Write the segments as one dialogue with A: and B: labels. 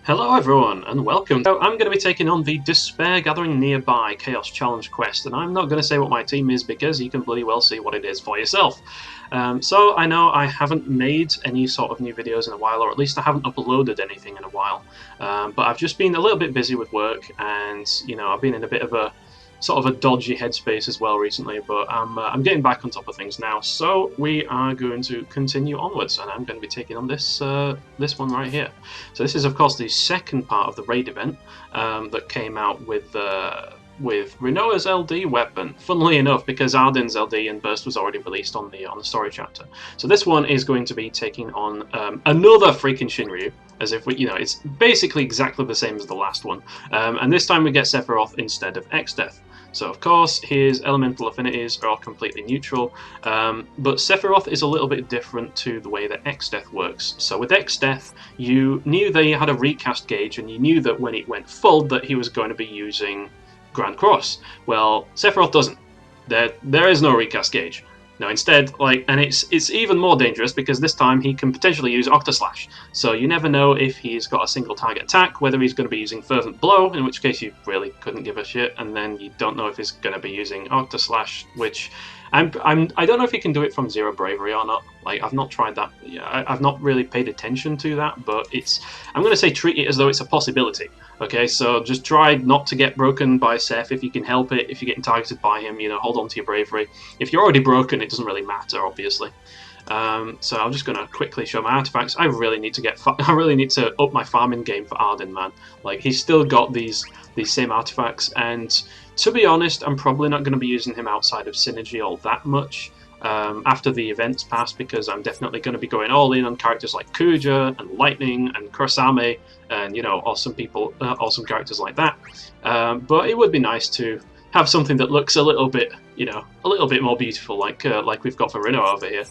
A: Hello everyone, and welcome. So I'm going to be taking on the Despair Gathering Nearby Chaos Challenge quest, and I'm not going to say what my team is because you can bloody well see what it is for yourself. So I know I haven't made any sort of new videos in a while, or at least I haven't uploaded anything in a while, but I've just been a little bit busy with work, and I've been in a bit of a sort of a dodgy headspace as well recently, but I'm getting back on top of things now. So we are going to continue onwards, and I'm going to be taking on this this one right here. So this is of course the second part of the raid event that came out with Rinoa's LD weapon. Funnily enough, because Ardyn's LD and Burst was already released on the story chapter. So this one is going to be taking on another freaking Shinryu, as if we, it's basically exactly the same as the last one. And this time we get Sephiroth instead of Exdeath. So of course his elemental affinities are all completely neutral, but Sephiroth is a little bit different to the way that Exdeath works. So with Exdeath, you knew they had a recast gauge, and you knew that when it went full that he was going to be using Grand Cross. Well, Sephiroth doesn't. There is no recast gauge. No, instead, and it's even more dangerous because this time he can potentially use Octaslash. So you never know if he's got a single target attack, whether he's going to be using Fervent Blow, in which case you really couldn't give a shit, and then you don't know if he's going to be using Octaslash, which I don't know if he can do it from 0 bravery or not. I've not tried that. I've not really paid attention to that, but I'm going to say treat it as though it's a possibility. Okay, so just try not to get broken by Seph if you can help it. If you're getting targeted by him, hold on to your bravery. If you're already broken, it doesn't really matter, obviously. So I'm just going to quickly show my artifacts. I really need to up my farming game for Ardyn, man. He's still got these same artifacts, and to be honest, I'm probably not going to be using him outside of Synergy all that much after the events pass, because I'm definitely going to be going all in on characters like Kuja and Lightning and Kurosame and awesome characters like that. But it would be nice to have something that looks a little bit more beautiful, like we've got for Rinoa over here.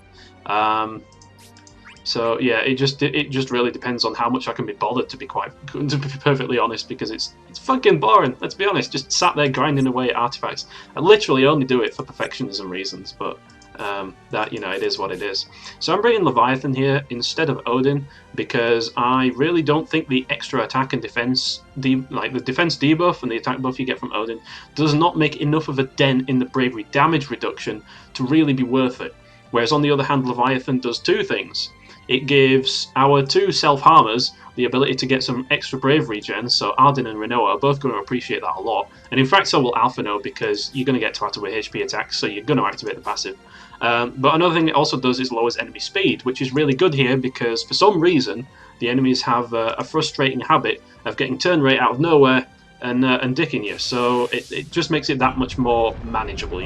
A: So yeah, it just really depends on how much I can be bothered, to be perfectly honest, because it's fucking boring. Let's be honest, just sat there grinding away at artifacts. I literally only do it for perfectionism reasons, but it is what it is. So I'm bringing Leviathan here instead of Odin because I really don't think the extra attack and defense, the defense debuff and the attack buff you get from Odin, does not make enough of a dent in the bravery damage reduction to really be worth it. Whereas on the other hand, Leviathan does two things. It gives our two self-harmers the ability to get some extra bravery gens, so Ardyn and Rinoa are both going to appreciate that a lot. And in fact, so will Alphinaud, because you're going to get to activate HP attacks, so you're going to activate the passive. But another thing it also does is lowers enemy speed, which is really good here because for some reason the enemies have a frustrating habit of getting turn rate out of nowhere and dicking you. So it just makes it that much more manageable,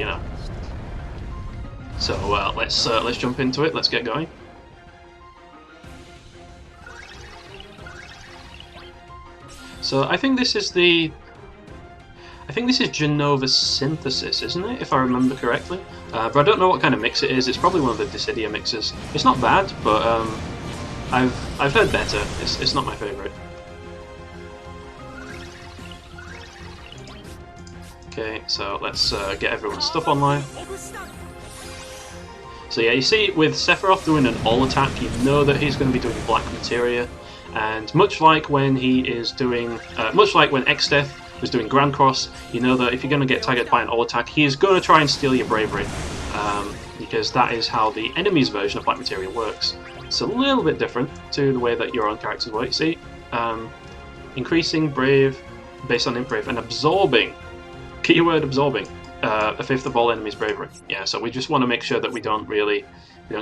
A: So let's jump into it. Let's get going. So I think this is Genova's synthesis, isn't it? If I remember correctly. But I don't know what kind of mix it is. It's probably one of the Dissidia mixes. It's not bad, but I've heard better. It's not my favourite. Okay, so let's get everyone's stuff online. So yeah, you see with Sephiroth doing an all attack, you know that he's going to be doing Black Materia. And much like when Exdeath was doing Grand Cross, you know that if you're going to get targeted by an all attack, he is going to try and steal your bravery, because that is how the enemy's version of Black Materia works. It's a little bit different to the way that your own characters work. See, increasing brave based on improve and absorbing, keyword absorbing, a fifth of all enemies' bravery. Yeah, so we just want to make sure that we don't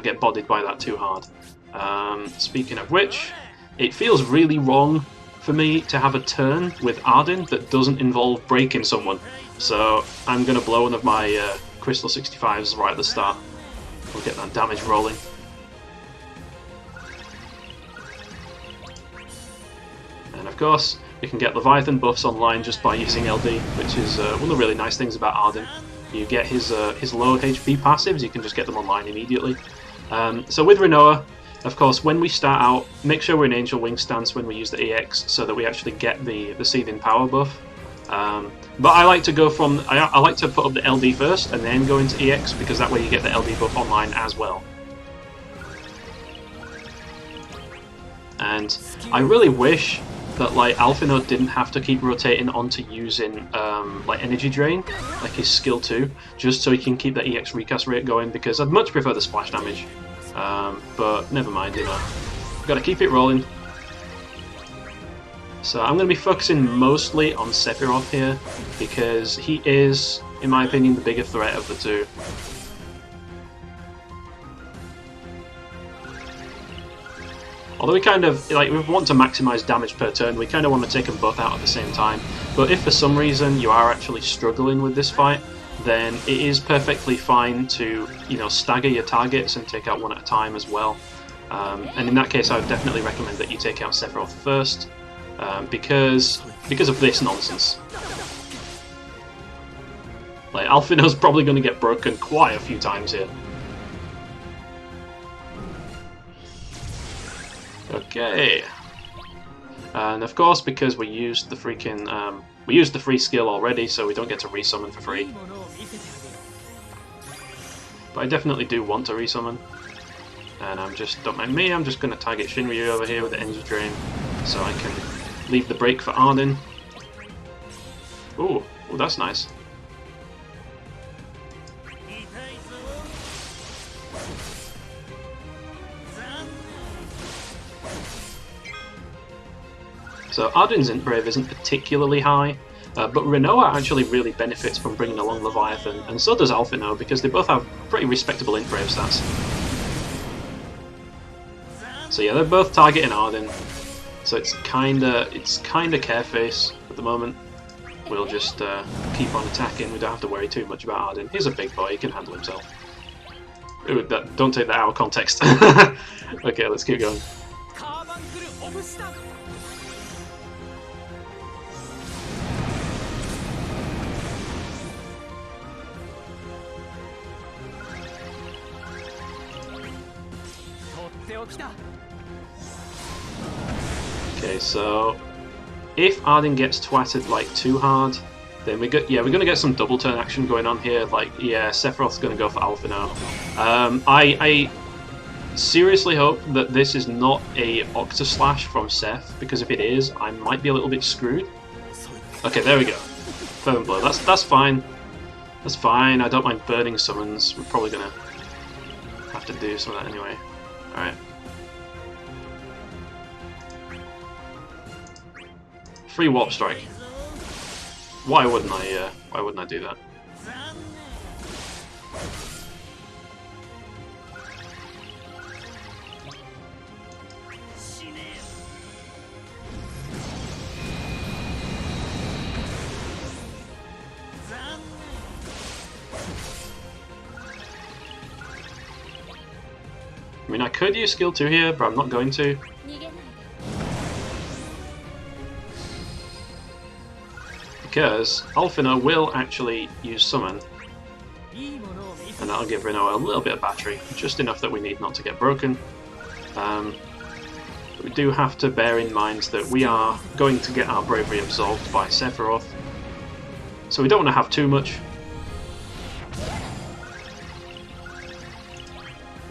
A: get bodied by that too hard. Speaking of which, it feels really wrong for me to have a turn with Ardyn that doesn't involve breaking someone. So I'm going to blow one of my Crystal 65s right at the start. We'll get that damage rolling. And of course, we can get Leviathan buffs online just by using LD, which is one of the really nice things about Ardyn. You get his low HP passives, you can just get them online immediately. So with Rinoa, of course, when we start out, make sure we're in Angel Wing stance when we use the EX, so that we actually get the Seething Power buff. But I like to go I like to put up the LD first and then go into EX, because that way you get the LD buff online as well. And I really wish that like Alphinaud didn't have to keep rotating onto using like energy drain, like his skill 2, just so he can keep that EX recast rate going, because I'd much prefer the splash damage. But never mind, you know. Gotta keep it rolling. So I'm going to be focusing mostly on Sephiroth here, because he is, in my opinion, the bigger threat of the two. Although we kind of, like, we want to maximise damage per turn, we kind of want to take them both out at the same time. But if for some reason you are actually struggling with this fight, then it is perfectly fine to, you know, stagger your targets and take out one at a time as well. And in that case, I would definitely recommend that you take out Sephiroth first, because of this nonsense. Like, Alphinaud's probably going to get broken quite a few times here. Okay, and of course, because we used the freaking we used the free skill already, so we don't get to resummon for free. But I definitely do want to resummon, and don't mind me, I'm just going to target Shinryu over here with the energy drain, so I can leave the break for Ardyn. Ooh, that's nice. So Ardyn's int brave isn't particularly high, but Rinoa actually really benefits from bringing along Leviathan, and so does Alphinaud, because they both have pretty respectable int brave stats. So yeah, they're both targeting Ardyn, so it's kinda Careface at the moment. We'll just keep on attacking, we don't have to worry too much about Ardyn. He's a big boy, he can handle himself. Ooh, don't take that out of context. Okay, let's keep going. Okay, so if Ardyn gets twatted like too hard, then we're gonna get some double turn action going on here. Like, yeah, Sephiroth's gonna go for Alphinaud. I seriously hope that this is not a Octaslash from Seph, because if it is, I might be a little bit screwed. Okay, there we go. Fervent Blow. That's fine. That's fine. I don't mind burning summons. We're probably gonna have to do some of that anyway. All right. Free warp strike. Why wouldn't I do that? I mean, I could use skill 2 here, but I'm not going to. Because Alphinaud will actually use summon, and that'll give Rinoa a little bit of battery, just enough that we need not to get broken. But we do have to bear in mind that we are going to get our bravery absolved by Sephiroth, so we don't want to have too much.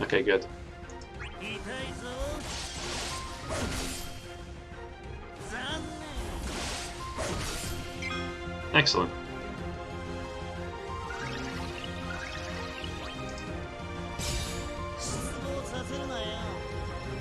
A: Okay, good. Excellent.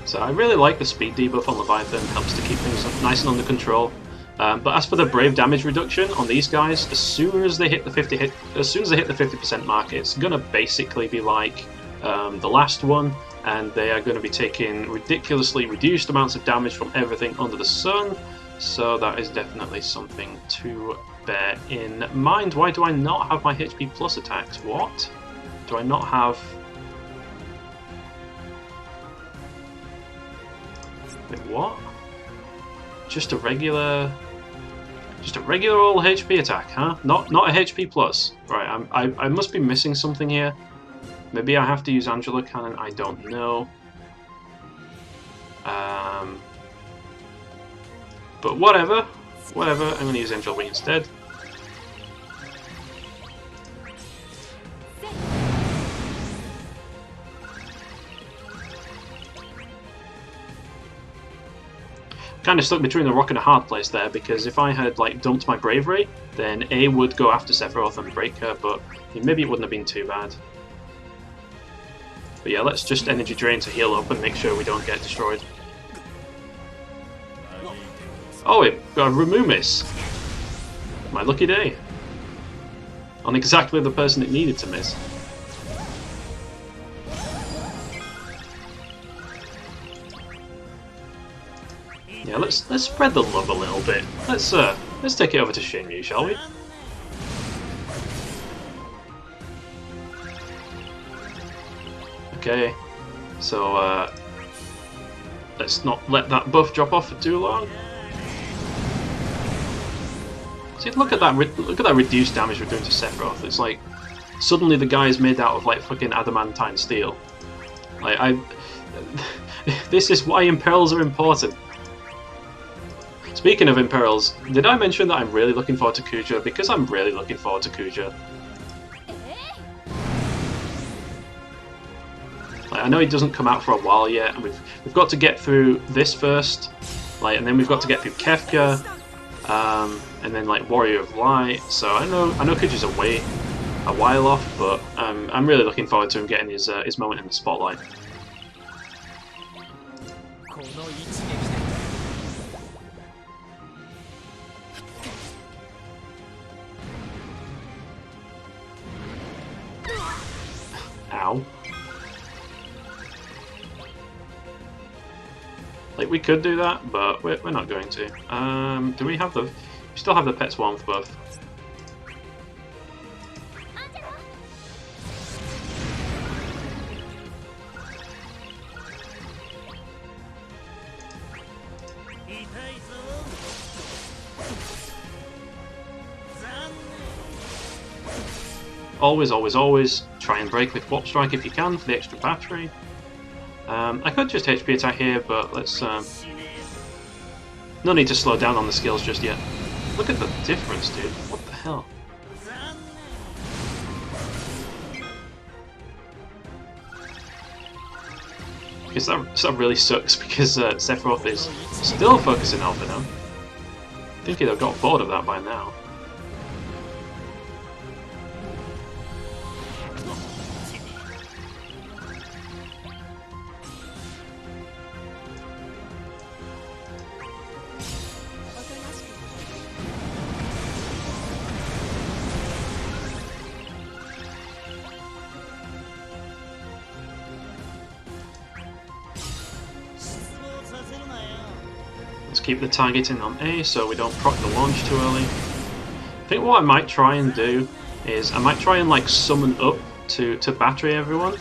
A: So I really like the speed debuff on Leviathan, helps to keep things nice and under control. But as for the brave damage reduction on these guys, as soon as they hit the 50% mark, it's gonna basically be like the last one, and they are going to be taking ridiculously reduced amounts of damage from everything under the sun. So that is definitely something to bear in mind. Why do I not have my HP plus attacks? What? Do I not have... Wait, what? Just a regular old HP attack, huh? Not a HP plus. Right, I must be missing something here. Maybe I have to use Angela Cannon, I don't know. But whatever, I'm going to use Angel Wing instead. kind of stuck between a rock and a hard place there, because if I had like dumped my bravery, then A would go after Sephiroth and break her, but maybe it wouldn't have been too bad. But yeah, let's just energy drain to heal up and make sure we don't get destroyed. Oh, it got a Remumis! My lucky day. On exactly the person it needed to miss. Yeah, let's spread the love a little bit. Let's take it over to Shenmue, shall we? Okay, so let's not let that buff drop off for too long. See, look at that reduced damage we're doing to Sephiroth. It's like suddenly the guy is made out of like fucking adamantine steel. Like this is why imperils are important. Speaking of imperils, did I mention that I'm really looking forward to Kuja? Because I'm really looking forward to Kuja. Like, I know he doesn't come out for a while yet, and we've got to get through this first, like, and then we've got to get through Kefka, and then like Warrior of Light. So I know Kuja's a while off, but I'm really looking forward to him getting his moment in the spotlight. Ow. Like, we could do that, but we're not going to. Do we have the... We still have the Pet's Warmth buff. Always, always, always try and break with Warp Strike if you can for the extra battery. I could just HP attack here, but let's... no need to slow down on the skills just yet. Look at the difference, dude. What the hell? Because that really sucks, because Sephiroth is still focusing Alphinaud. I think he'd have got bored of that by now. Keep the targeting on A so we don't proc the launch too early. I think what I might try and do is I might try and like summon up to battery everyone,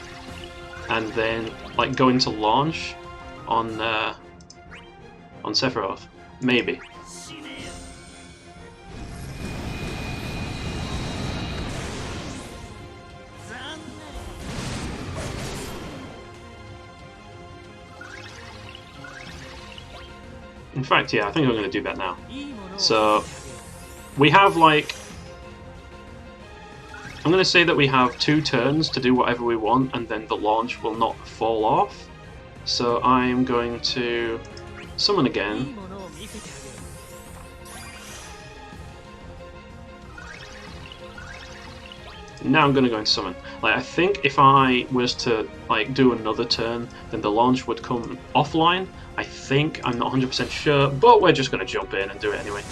A: and then like go into launch on Sephiroth. Maybe. In fact, yeah, I think I'm going to do that now. So, we have like... I'm going to say that we have 2 turns to do whatever we want, and then the launch will not fall off. So I'm going to summon again. Now I'm going to go into summon. Like, I think if I was to like do another turn, then the launch would come offline. I think, I'm not 100% sure, but we're just going to jump in and do it anyway.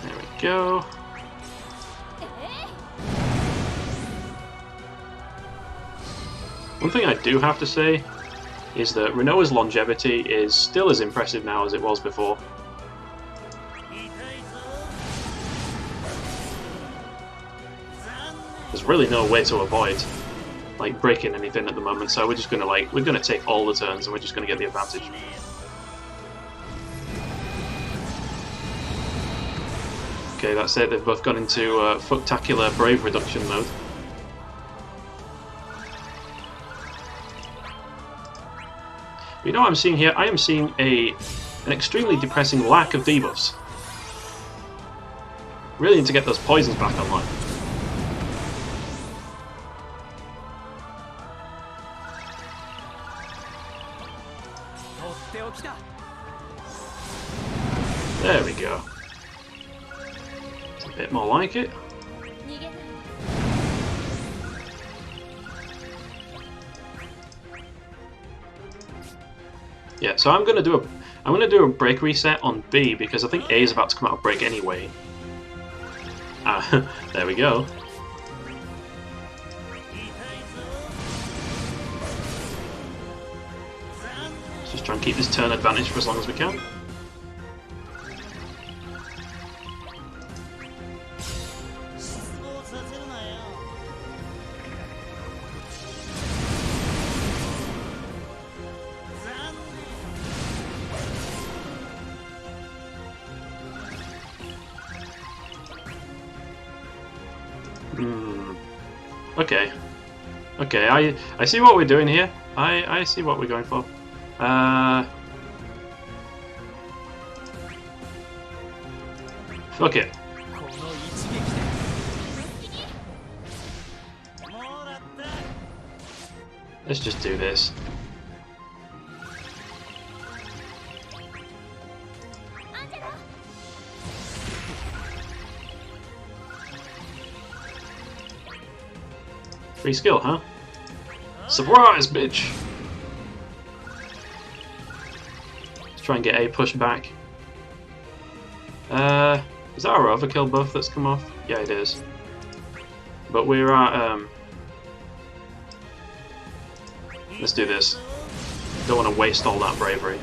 A: There we go. One thing I do have to say is that Rinoa's longevity is still as impressive now as it was before. There's really no way to avoid like breaking anything at the moment, so we're just gonna we're gonna take all the turns and we're just gonna get the advantage. Okay, that's it. They've both gone into fucktacular brave reduction mode. You know what I'm seeing here? I am seeing an extremely depressing lack of debuffs. Really need to get those poisons back online. There we go. It's a bit more like it. Yeah, so I'm gonna do a break reset on B because I think A is about to come out of break anyway. Ah, there we go. Let's just try and keep this turn advantage for as long as we can. Okay. Okay, I see what we're doing here. I see what we're going for. Fuck it. Let's just do this. Free skill, huh? Surprise, bitch! Let's try and get A pushed back. Is that our overkill buff that's come off? Yeah, it is. But we're at, let's do this. Don't want to waste all that bravery.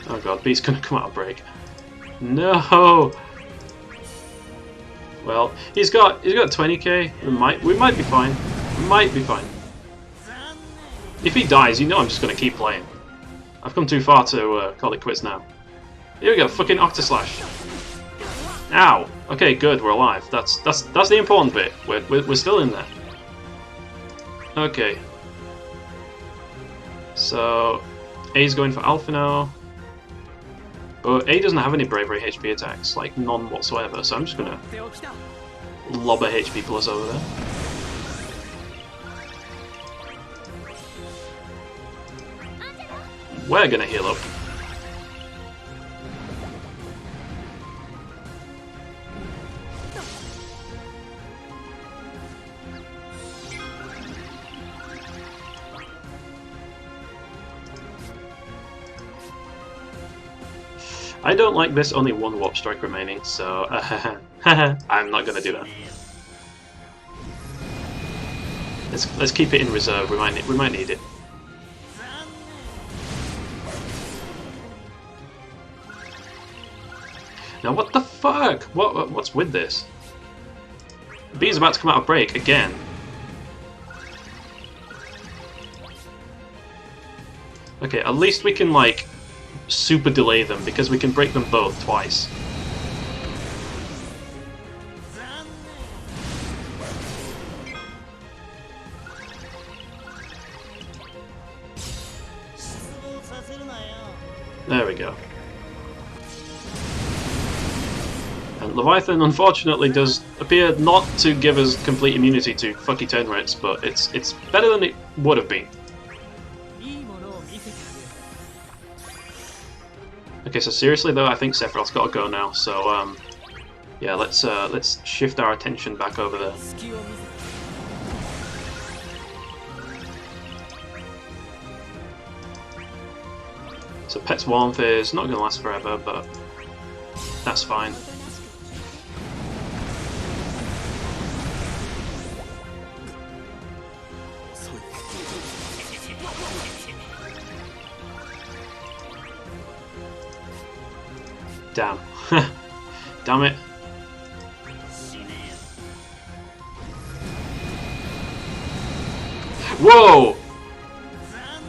A: Oh god, B's gonna come out of break. No. Well, he's got 20k. We might be fine. We might be fine. If he dies, you know I'm just gonna keep playing. I've come too far to call it quits now. Here we go, fucking Octaslash. Ow. Okay, good, we're alive. That's the important bit. We're still in there. Okay. So A's going for Alphinaud. But A doesn't have any bravery HP attacks, like none whatsoever, so I'm just gonna lob a HP plus over there. We're gonna heal up. I don't like this, only one warp strike remaining, so I'm not gonna do that. Let's keep it in reserve. We might need it. Now what the fuck? What's with this? B's about to come out of break again. Okay, at least we can like super delay them because we can break them both twice. There we go. And Leviathan unfortunately does appear not to give us complete immunity to fucky turn rates, but it's better than it would have been. Okay, so seriously though, I think Sephiroth's got to go now. So yeah, let's shift our attention back over there. So Pet's warmth is not going to last forever, but that's fine. Damn. Damn it. Whoa!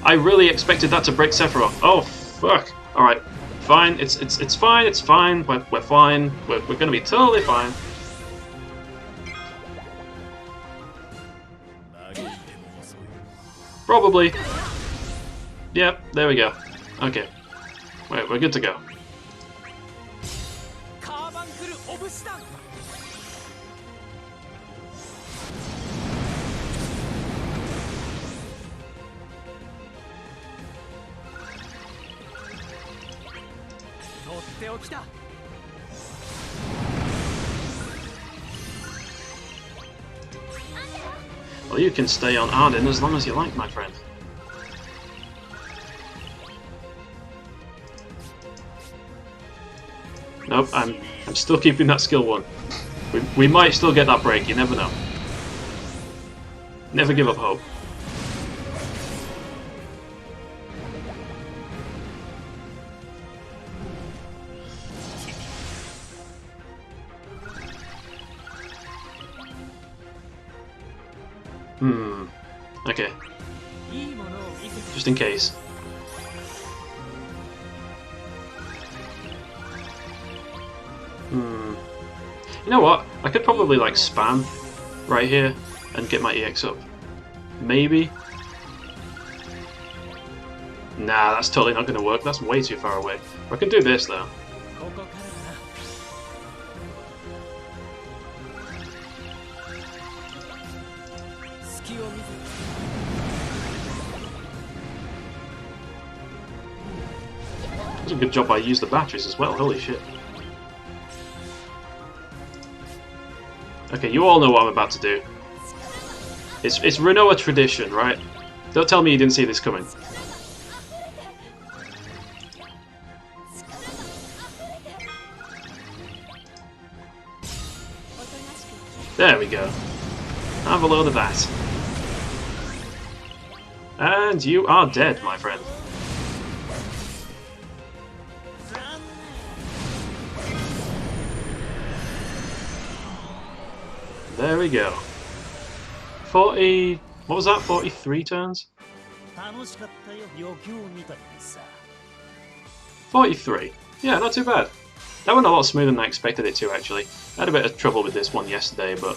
A: I really expected that to break Sephiroth. Oh, fuck. Alright. Fine. It's fine. It's fine. We're fine. We're gonna be totally fine. Probably. Yep, there we go. Okay. Wait, we're good to go. Well, you can stay on Ardyn as long as you like, my friend. Nope, I'm still keeping that skill 1. We might still get that break, you never know. Never give up hope. Okay. Just in case. You know what? I could probably like spam right here and get my EX up. Maybe. Nah, that's totally not going to work. That's way too far away. I can do this though. That's a good job I used the batteries as well. Holy shit. Okay, you all know what I'm about to do. It's Rinoa tradition, right? Don't tell me you didn't see this coming. There we go. Have a load of that. And you are dead, my friend. There we go. 40... what was that? 43 turns? 43. Yeah, not too bad. That went a lot smoother than I expected it to, actually. I had a bit of trouble with this one yesterday, but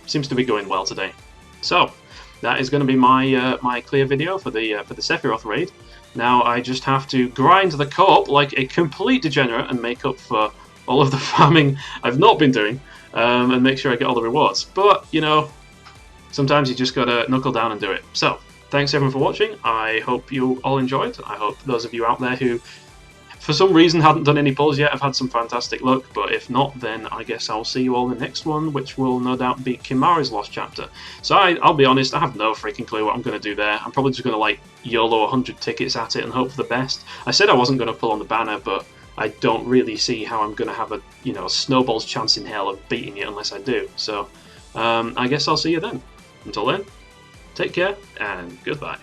A: seems to be going well today. So, that is going to be my my clear video for the Sephiroth raid. Now I just have to grind the co-op like a complete degenerate and make up for all of the farming I've not been doing, and make sure I get all the rewards. But, you know, sometimes you just gotta knuckle down and do it. So, thanks everyone for watching. I hope you all enjoyed. I hope those of you out there who, for some reason, hadn't done any pulls yet have had some fantastic luck. But if not, then I guess I'll see you all in the next one, which will no doubt be Kimahri's Lost Chapter. So I'll be honest, I have no freaking clue what I'm going to do there. I'm probably just going to, like, YOLO 100 tickets at it and hope for the best. I said I wasn't going to pull on the banner, but I don't really see how I'm going to have a, you know, a snowball's chance in hell of beating it unless I do. So I guess I'll see you then. Until then, take care and goodbye.